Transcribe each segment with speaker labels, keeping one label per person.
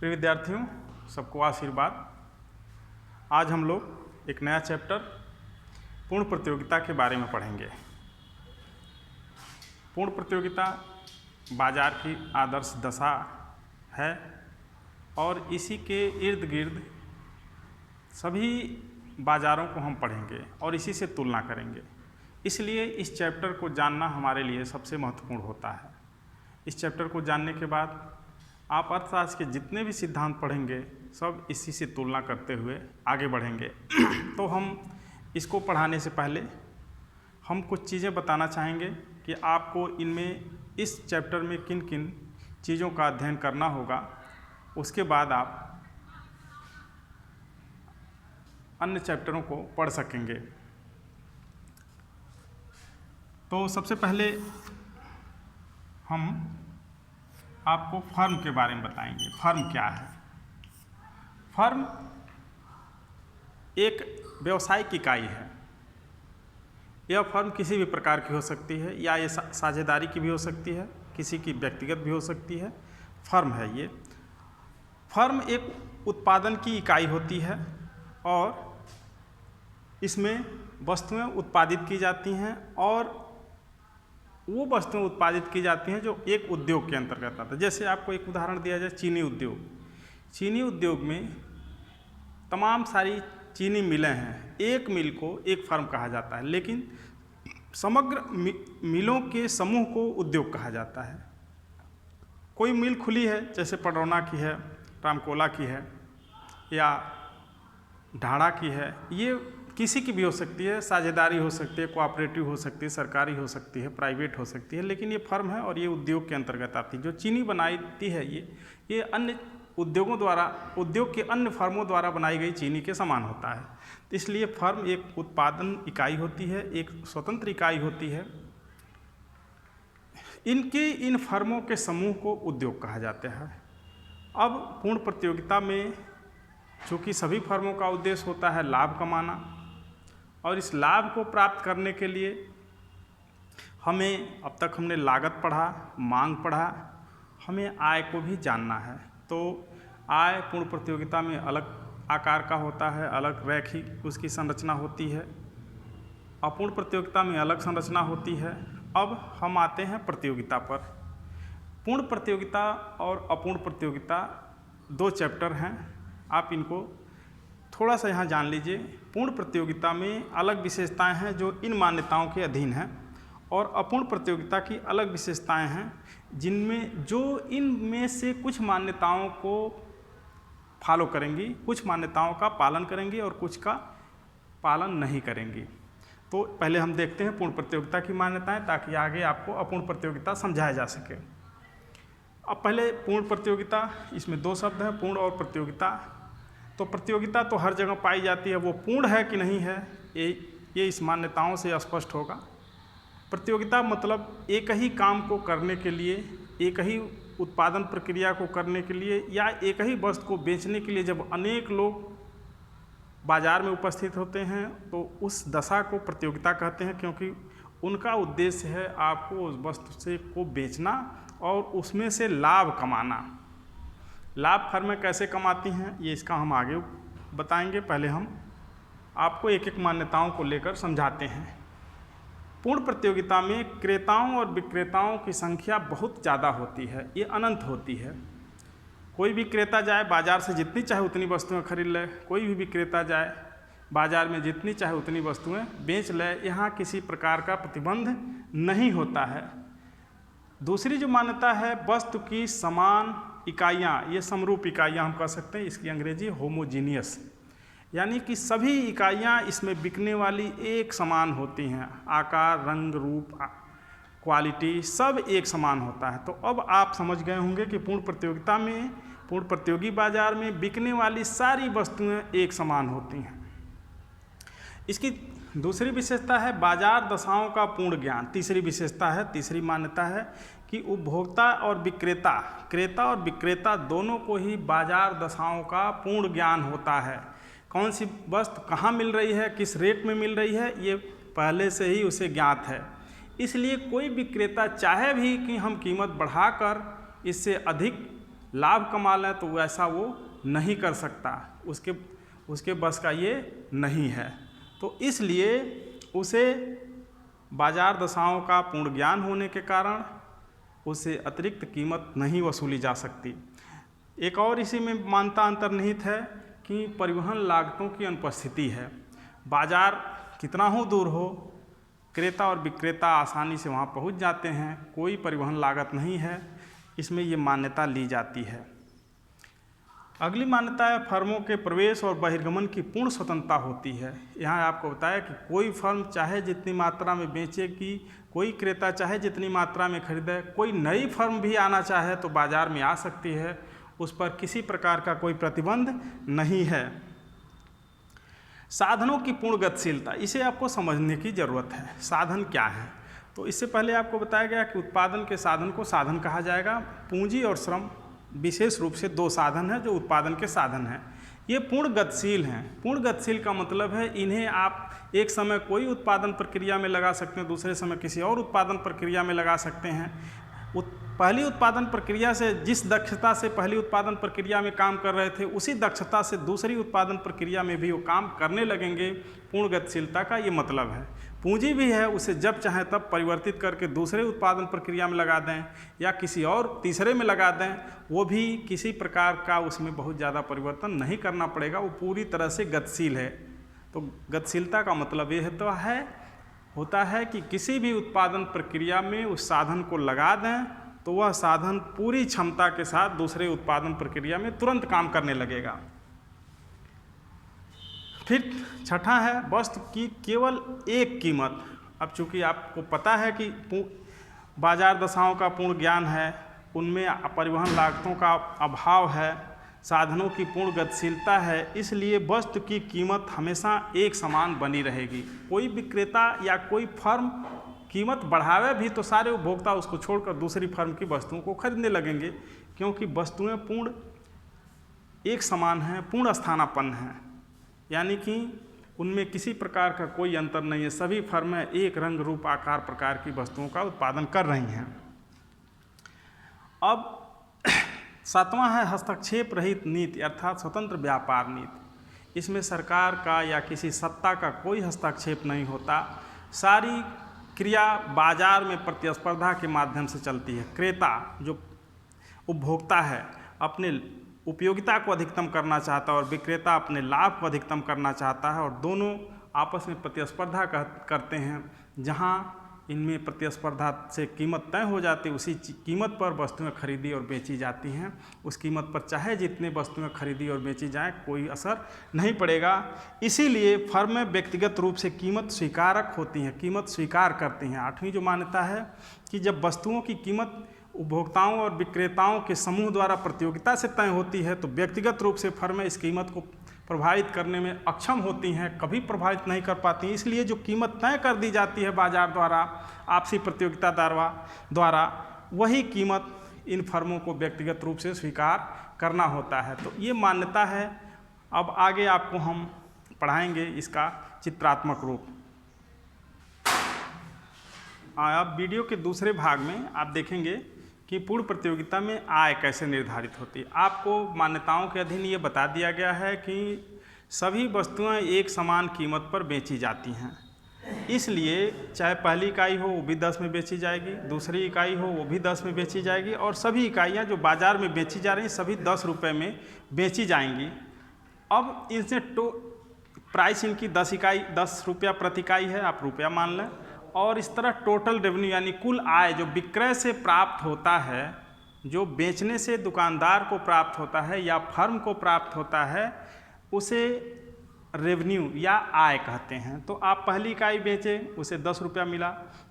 Speaker 1: प्रिय विद्यार्थियों, सबको आशीर्वाद। आज हम लोग एक नया चैप्टर पूर्ण प्रतियोगिता के बारे में पढ़ेंगे। पूर्ण प्रतियोगिता बाजार की आदर्श दशा है और इसी के इर्द गिर्द सभी बाजारों को हम पढ़ेंगे और इसी से तुलना करेंगे। इसलिए इस चैप्टर को जानना हमारे लिए सबसे महत्वपूर्ण होता है। इस चैप्टर को जानने के बाद आप अर्थशास्त्र के जितने भी सिद्धांत पढ़ेंगे सब इसी से तुलना करते हुए आगे बढ़ेंगे। तो हम इसको पढ़ाने से पहले हम कुछ चीज़ें बताना चाहेंगे कि आपको इनमें इस चैप्टर में किन किन चीज़ों का अध्ययन करना होगा। उसके बाद आप अन्य चैप्टरों को पढ़ सकेंगे। तो सबसे पहले हम आपको फर्म के बारे में बताएंगे। फर्म क्या है? फर्म एक व्यावसायिक इकाई है। यह फर्म किसी भी प्रकार की हो सकती है या ये साझेदारी की भी हो सकती है, किसी की व्यक्तिगत भी हो सकती है। फर्म है ये। फर्म एक उत्पादन की इकाई होती है और इसमें वस्तुएं उत्पादित की जाती हैं और वो वस्तुएं उत्पादित की जाती हैं जो एक उद्योग के अंतर्गत आता है। जैसे आपको एक उदाहरण दिया जाए, चीनी उद्योग। चीनी उद्योग में तमाम सारी चीनी मिलें हैं। एक मिल को एक फर्म कहा जाता है, लेकिन समग्र मिलों के समूह को उद्योग कहा जाता है। कोई मिल खुली है, जैसे पडरौना की है, रामकोला की है या ढाड़ा की है, ये किसी की भी हो सकती है। साझेदारी हो सकती है, कोऑपरेटिव हो सकती है, सरकारी हो सकती है, प्राइवेट हो सकती है, लेकिन ये फर्म है और ये उद्योग के अंतर्गत आती है। जो चीनी बनाती है ये अन्य उद्योगों द्वारा, उद्योग के अन्य फर्मों द्वारा बनाई गई चीनी के समान होता है। तो इसलिए फर्म एक उत्पादन इकाई होती है, एक स्वतंत्र इकाई होती है। इन फर्मों के समूह को उद्योग कहा जाता है। अब पूर्ण प्रतियोगिता में चूँकि सभी फर्मों का उद्देश्य होता है लाभ कमाना, और इस लाभ को प्राप्त करने के लिए अब तक हमने लागत पढ़ा, मांग पढ़ा, हमें आय को भी जानना है। तो आय पूर्ण प्रतियोगिता में अलग आकार का होता है, अलग रैखिक उसकी संरचना होती है। अपूर्ण प्रतियोगिता में अलग संरचना होती है। अब हम आते हैं प्रतियोगिता पर। पूर्ण प्रतियोगिता और अपूर्ण प्रतियोगिता दो चैप्टर हैं, आप इनको थोड़ा सा यहाँ जान लीजिए। पूर्ण प्रतियोगिता में अलग विशेषताएं हैं जो इन मान्यताओं के अधीन हैं, और अपूर्ण प्रतियोगिता की अलग विशेषताएं हैं जिनमें जो इनमें से कुछ मान्यताओं को फॉलो करेंगी, कुछ मान्यताओं का पालन करेंगी और कुछ का पालन नहीं करेंगी। तो पहले हम देखते हैं पूर्ण प्रतियोगिता की मान्यताएं, ताकि आगे आपको अपूर्ण प्रतियोगिता समझाया जा सके। अब पहले पूर्ण प्रतियोगिता, इसमें दो शब्द हैं, पूर्ण और प्रतियोगिता। तो प्रतियोगिता तो हर जगह पाई जाती है, वो पूर्ण है कि नहीं है ये इस मान्यताओं से स्पष्ट होगा। प्रतियोगिता मतलब एक ही काम को करने के लिए, एक ही उत्पादन प्रक्रिया को करने के लिए या एक ही वस्तु को बेचने के लिए जब अनेक लोग बाजार में उपस्थित होते हैं तो उस दशा को प्रतियोगिता कहते हैं, क्योंकि उनका उद्देश्य है आपको उस वस्तु से को बेचना और उसमें से लाभ कमाना। लाभ फर्में कैसे कमाती हैं ये इसका हम आगे बताएंगे। पहले हम आपको एक एक मान्यताओं को लेकर समझाते हैं। पूर्ण प्रतियोगिता में क्रेताओं और विक्रेताओं की संख्या बहुत ज़्यादा होती है, ये अनंत होती है। कोई भी क्रेता जाए बाज़ार से जितनी चाहे उतनी वस्तुएं खरीद ले, कोई भी विक्रेता जाए बाज़ार में जितनी चाहे उतनी वस्तुएं बेच ले। यहाँ किसी प्रकार का प्रतिबंध नहीं होता है। दूसरी जो मान्यता है, वस्तु की समान इकाइयाँ, ये समरूप इकाइयाँ हम कह सकते हैं, इसकी अंग्रेजी होमोजीनियस, यानी कि सभी इकाइयाँ इसमें बिकने वाली एक समान होती हैं। आकार, रंग, रूप, क्वालिटी सब एक समान होता है। तो अब आप समझ गए होंगे कि पूर्ण प्रतियोगिता में, पूर्ण प्रतियोगी बाजार में बिकने वाली सारी वस्तुएं एक समान होती हैं। इसकी दूसरी विशेषता है बाजार दशाओं का पूर्ण ज्ञान। तीसरी विशेषता है, तीसरी मान्यता है कि उपभोक्ता और विक्रेता, क्रेता और विक्रेता दोनों को ही बाजार दशाओं का पूर्ण ज्ञान होता है। कौन सी वस्तु कहाँ मिल रही है, किस रेट में मिल रही है, ये पहले से ही उसे ज्ञात है। इसलिए कोई विक्रेता चाहे भी कि हम कीमत बढ़ाकर इससे अधिक लाभ कमा लें तो वैसा वो नहीं कर सकता, उसके बस का ये नहीं है। तो इसलिए उसे बाजार दशाओं का पूर्ण ज्ञान होने के कारण उसे अतिरिक्त कीमत नहीं वसूली जा सकती। एक और इसी में मान्यता अंतर्निहित है कि परिवहन लागतों की अनुपस्थिति है। बाजार कितना हो दूर हो, क्रेता और विक्रेता आसानी से वहाँ पहुँच जाते हैं, कोई परिवहन लागत नहीं है, इसमें ये मान्यता ली जाती है। अगली मान्यता है फर्मों के प्रवेश और बहिर्गमन की पूर्ण स्वतंत्रता होती है। यहाँ आपको बताया कि कोई फर्म चाहे जितनी मात्रा में बेचेगी, कोई क्रेता चाहे जितनी मात्रा में खरीदे, कोई नई फर्म भी आना चाहे तो बाज़ार में आ सकती है, उस पर किसी प्रकार का कोई प्रतिबंध नहीं है। साधनों की पूर्ण गतिशीलता, इसे आपको समझने की ज़रूरत है। साधन क्या है? तो इससे पहले आपको बताया गया कि उत्पादन के साधन को साधन कहा जाएगा। पूंजी और श्रम विशेष रूप से दो साधन हैं जो उत्पादन के साधन हैं। ये पूर्ण गतिशील हैं। पूर्ण गतिशील का मतलब है इन्हें आप एक समय कोई उत्पादन प्रक्रिया में लगा सकते हैं, दूसरे समय किसी और उत्पादन प्रक्रिया में लगा सकते हैं। पहली उत्पादन प्रक्रिया से जिस दक्षता से पहली उत्पादन प्रक्रिया में काम कर रहे थे, उसी दक्षता से दूसरी उत्पादन प्रक्रिया में भी वो काम करने लगेंगे। पूर्ण गतिशीलता का ये मतलब है। पूंजी भी है, उसे जब चाहें तब परिवर्तित करके दूसरे उत्पादन प्रक्रिया में लगा दें या किसी और तीसरे में लगा दें, वो भी किसी प्रकार का उसमें बहुत ज़्यादा परिवर्तन नहीं करना पड़ेगा, वो पूरी तरह से गतिशील है। तो गतिशीलता का मतलब ये होता है कि किसी भी उत्पादन प्रक्रिया में उस साधन को लगा दें तो वह साधन पूरी क्षमता के साथ दूसरे उत्पादन प्रक्रिया में तुरंत काम करने लगेगा। फिर छठा है वस्तु की केवल एक कीमत। अब चूंकि आपको पता है कि बाजार दशाओं का पूर्ण ज्ञान है, उनमें परिवहन लागतों का अभाव है, साधनों की पूर्ण गतिशीलता है, इसलिए वस्तु की कीमत हमेशा एक समान बनी रहेगी। कोई विक्रेता या कोई फर्म कीमत बढ़ावे भी तो सारे उपभोक्ता उसको छोड़कर दूसरी फर्म की वस्तुओं को खरीदने लगेंगे, क्योंकि वस्तुएं पूर्ण एक समान हैं, पूर्ण स्थानापन्न हैं, यानी कि उनमें किसी प्रकार का कोई अंतर नहीं है। सभी फर्में एक रंग रूप आकार प्रकार की वस्तुओं का उत्पादन कर रही हैं। अब सातवां है हस्तक्षेप रहित नीति अर्थात स्वतंत्र व्यापार नीति। इसमें सरकार का या किसी सत्ता का कोई हस्तक्षेप नहीं होता। सारी क्रिया बाजार में प्रतिस्पर्धा के माध्यम से चलती है। क्रेता जो उपभोक्ता है अपने उपयोगिता को अधिकतम करना चाहता है और विक्रेता अपने लाभ को अधिकतम करना चाहता है, और दोनों आपस में प्रतिस्पर्धा करते हैं। जहां इनमें प्रतिस्पर्धा से कीमत तय हो जाती है, उसी कीमत पर वस्तुएं खरीदी और बेची जाती हैं। उस कीमत पर चाहे जितने वस्तुएं खरीदी और बेची जाएं कोई असर नहीं पड़ेगा। इसीलिए फर्में व्यक्तिगत रूप से कीमत स्वीकारक होती हैं, कीमत स्वीकार करती हैं। आठवीं जो मान्यता है कि जब वस्तुओं की कीमत उपभोक्ताओं और विक्रेताओं के समूह द्वारा प्रतियोगिता से तय होती है तो व्यक्तिगत रूप से फर्में इस कीमत को प्रभावित करने में अक्षम होती हैं, कभी प्रभावित नहीं कर पाती। इसलिए जो कीमत तय कर दी जाती है बाजार द्वारा, आपसी प्रतियोगिता द्वारा, वही कीमत इन फर्मों को व्यक्तिगत रूप से स्वीकार करना होता है। तो ये मान्यता है। अब आगे आपको हम पढ़ाएंगे इसका चित्रात्मक रूप। अब वीडियो के दूसरे भाग में आप देखेंगे कि पूर्ण प्रतियोगिता में आय कैसे निर्धारित होती है। आपको मान्यताओं के अधीन ये बता दिया गया है कि सभी वस्तुएं एक समान कीमत पर बेची जाती हैं, इसलिए चाहे पहली इकाई हो वो भी 10 में बेची जाएगी, दूसरी इकाई हो वो भी 10 में बेची जाएगी, और सभी इकाइयाँ जो बाज़ार में बेची जा रही हैं सभी 10 रुपये में बेची जाएंगी। अब इनसे प्राइस इनकी 10 रुपया प्रति इकाई है, आप रुपया मान लें, और इस तरह टोटल रेवेन्यू यानी कुल आय जो विक्रय से प्राप्त होता है, जो बेचने से दुकानदार को प्राप्त होता है या फर्म को प्राप्त होता है, उसे रेवेन्यू या आय कहते हैं। तो आप पहली इकाई बेचे, उसे 10 रुपया मिला,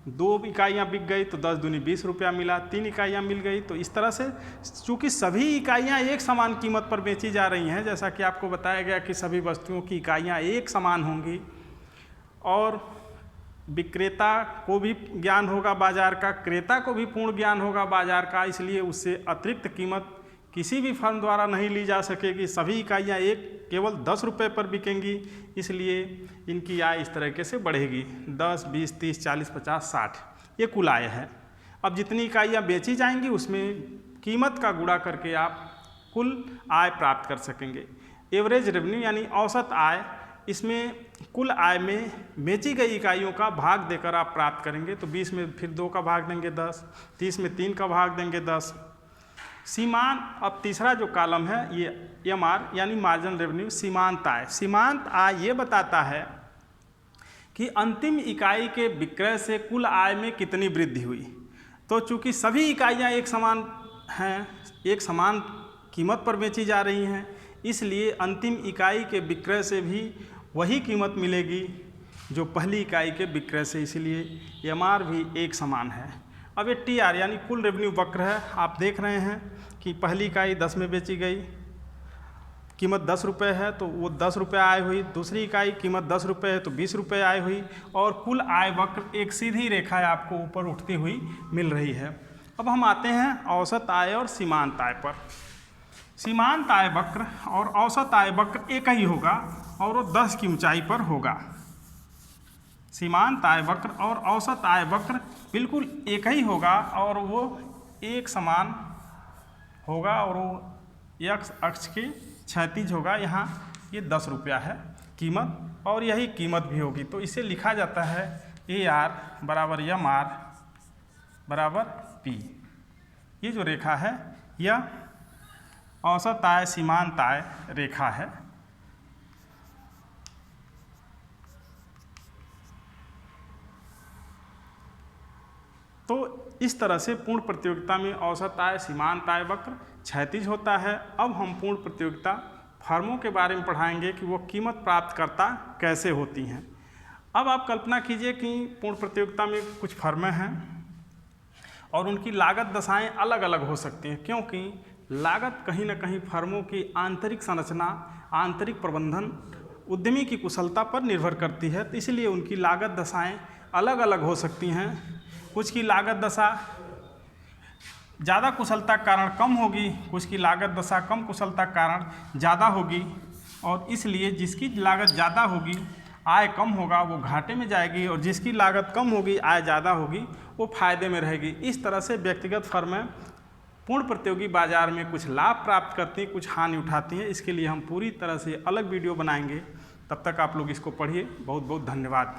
Speaker 1: 2 इकाइयाँ बिक गई तो 10 दूनी 20 रुपया मिला, 3 इकाइयाँ मिल गई। तो इस तरह से चूँकि सभी इकाइयाँ एक समान कीमत पर बेची जा रही हैं, जैसा कि आपको बताया गया कि सभी वस्तुओं की इकाइयाँ एक समान होंगी, और विक्रेता को भी ज्ञान होगा बाज़ार का, क्रेता को भी पूर्ण ज्ञान होगा बाज़ार का, इसलिए उससे अतिरिक्त कीमत किसी भी फर्म द्वारा नहीं ली जा सकेगी। सभी इकाइयाँ केवल 10 रुपये पर बिकेंगी, इसलिए इनकी आय इस तरीके से बढ़ेगी। 10, 20, 30, 40, 50, 60 ये कुल आय है। अब जितनी इकाइयाँ बेची जाएंगी उसमें कीमत का गुणा करके आप कुल आय प्राप्त कर सकेंगे। एवरेज रेवेन्यू यानी औसत आय, इसमें कुल आय में बेची गई इकाइयों का भाग देकर आप प्राप्त करेंगे। तो 20 में फिर 2 का भाग देंगे 10, 30 में 3 का भाग देंगे 10। सीमांत, अब तीसरा जो कॉलम है ये MR यानी मार्जिनल रेवेन्यू, सीमांत आय। सीमांत आय ये बताता है कि अंतिम इकाई के विक्रय से कुल आय में कितनी वृद्धि हुई। तो चूंकि सभी इकाइयाँ एक समान हैं, एक समान कीमत पर बेची जा रही हैं, इसलिए अंतिम इकाई के विक्रय से भी वही कीमत मिलेगी जो पहली इकाई के विक्रय से, इसलिए MR भी एक समान है। अब ये TR यानी कुल रेवेन्यू वक्र है। आप देख रहे हैं कि पहली इकाई 10 में बेची गई, कीमत 10 रुपये है तो वो 10 रुपये आय हुई। दूसरी इकाई कीमत 10 रुपये है तो 20 रुपये आय हुई। और कुल आय वक्र एक सीधी रेखा है आपको ऊपर उठती हुई मिल रही है। अब हम आते हैं औसत आय और सीमांत आय पर। सीमांत आय वक्र और औसत आय वक्र एक ही होगा और वो 10 की ऊंचाई पर होगा। सीमांत आय वक्र और औसत आय वक्र बिल्कुल एक ही होगा और वो एक समान होगा और वो एक्स अक्ष के क्षैतिज होगा। यहाँ ये 10 रुपया है कीमत और यही कीमत भी होगी। तो इसे लिखा जाता है AR बराबर MR बराबर P। ये जो रेखा है यह औसत आय सीमांत आय रेखा है। तो इस तरह से पूर्ण प्रतियोगिता में औसत आय सीमांत आय वक्र क्षैतिज होता है। अब हम पूर्ण प्रतियोगिता फर्मों के बारे में पढ़ाएंगे कि वो कीमत प्राप्तकर्ता कैसे होती हैं। अब आप कल्पना कीजिए कि पूर्ण प्रतियोगिता में कुछ फर्में हैं और उनकी लागत दशाएं अलग अलग हो सकती हैं, क्योंकि लागत कहीं ना कहीं फर्मों की आंतरिक संरचना, आंतरिक प्रबंधन, उद्यमी की कुशलता पर निर्भर करती है। तो इसलिए उनकी लागत दशाएं अलग अलग हो सकती हैं। कुछ की लागत दशा ज़्यादा कुशलता के कारण कम होगी, कुछ की लागत दशा कम कुशलता के कारण ज़्यादा होगी। और इसलिए जिसकी लागत ज़्यादा होगी आय कम होगा वो घाटे में जाएगी, और जिसकी लागत कम होगी आय ज़्यादा होगी वो फायदे में रहेगी। इस तरह से व्यक्तिगत फर्में पूर्ण प्रतियोगी बाजार में कुछ लाभ प्राप्त करती हैं, कुछ हानि उठाती हैं। इसके लिए हम पूरी तरह से अलग वीडियो बनाएंगे। तब तक आप लोग इसको पढ़िए। बहुत बहुत धन्यवाद।